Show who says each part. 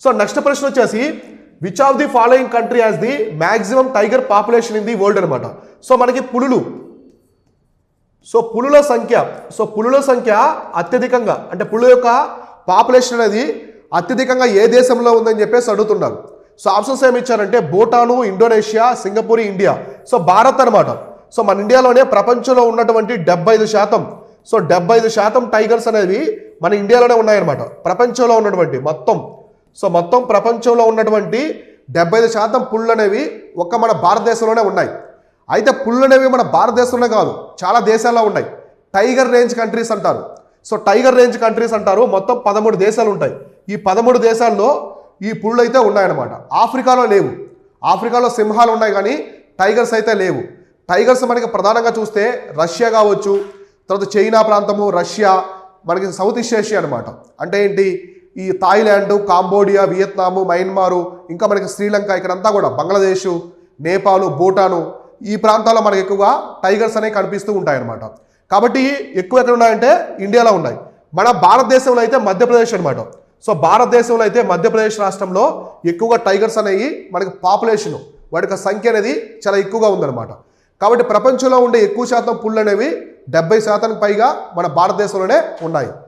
Speaker 1: So next ప్రశ్న వచ్చేసి which of the following country has the maximum tiger population in the world అనమాట. So మనకి పులులు, పులుల సంఖ్య అత్యధికంగా, అంటే పులుల యొక్క పాపులేషన్ అనేది అత్యధికంగా ఏ దేశంలో ఉందని చెప్పేసి అడుగుతున్నారు. సో ఆప్షన్స్ ఏమి ఇచ్చారంటే Bhutan, Indonesia, Singapore, India. So Bharat అనమాట. సో మన ఇండియాలోనే ప్రపంచంలో ఉన్నటువంటి 75%, సో 75% టైగర్స్ అనేవి మన ఇండియాలోనే ఉన్నాయన్నమాట. ప్రపంచంలో ఉన్నటువంటి మొత్తం ప్రపంచంలో ఉన్నటువంటి 75% పుళ్ళు అనేవి ఒక్క మన భారతదేశంలోనే ఉన్నాయి. అయితే పుళ్ళు అనేవి మన భారతదేశంలోనే కాదు, చాలా దేశాల్లో ఉన్నాయి. టైగర్ రేంజ్ కంట్రీస్ అంటారు. సో టైగర్ రేంజ్ కంట్రీస్ అంటారు. మొత్తం 13 దేశాలు ఉంటాయి. ఈ 13 దేశాల్లో ఈ పుళ్ళు అయితే ఉన్నాయన్నమాట. ఆఫ్రికాలో లేవు. ఆఫ్రికాలో సింహాలు ఉన్నాయి కానీ టైగర్స్ అయితే లేవు. టైగర్స్ మనకి ప్రధానంగా చూస్తే రష్యా కావచ్చు, తర్వాత చైనా ప్రాంతము, రష్యా, మనకి సౌత్ ఈస్ట్ ఏషియా అనమాట. అంటే ఏంటి, ఈ థాయిలాండ్, కాంబోడియా, వియత్నాము, మయన్మారు, ఇంకా మనకి శ్రీలంక, ఇక్కడంతా కూడా బంగ్లాదేశ్, నేపాల్, భూటాను, ఈ ప్రాంతాల్లో మనకి ఎక్కువగా టైగర్స్ అనేవి కనిపిస్తూ ఉంటాయి అన్నమాట. కాబట్టి ఎక్కువ ఎక్కడ ఉన్నాయంటే ఇండియాలో ఉన్నాయి. మన భారతదేశంలో అయితే మధ్యప్రదేశ్ అనమాట. సో భారతదేశంలో అయితే మధ్యప్రదేశ్ రాష్ట్రంలో ఎక్కువగా టైగర్స్ అనేవి మనకి పాపులేషన్, వాటి యొక్క సంఖ్య అనేది చాలా ఎక్కువగా ఉందన్నమాట. కాబట్టి ప్రపంచంలో ఉండే ఎక్కువ శాతం పుళ్ళు అనేవి 70%కి పైగా మన భారతదేశంలోనే ఉన్నాయి.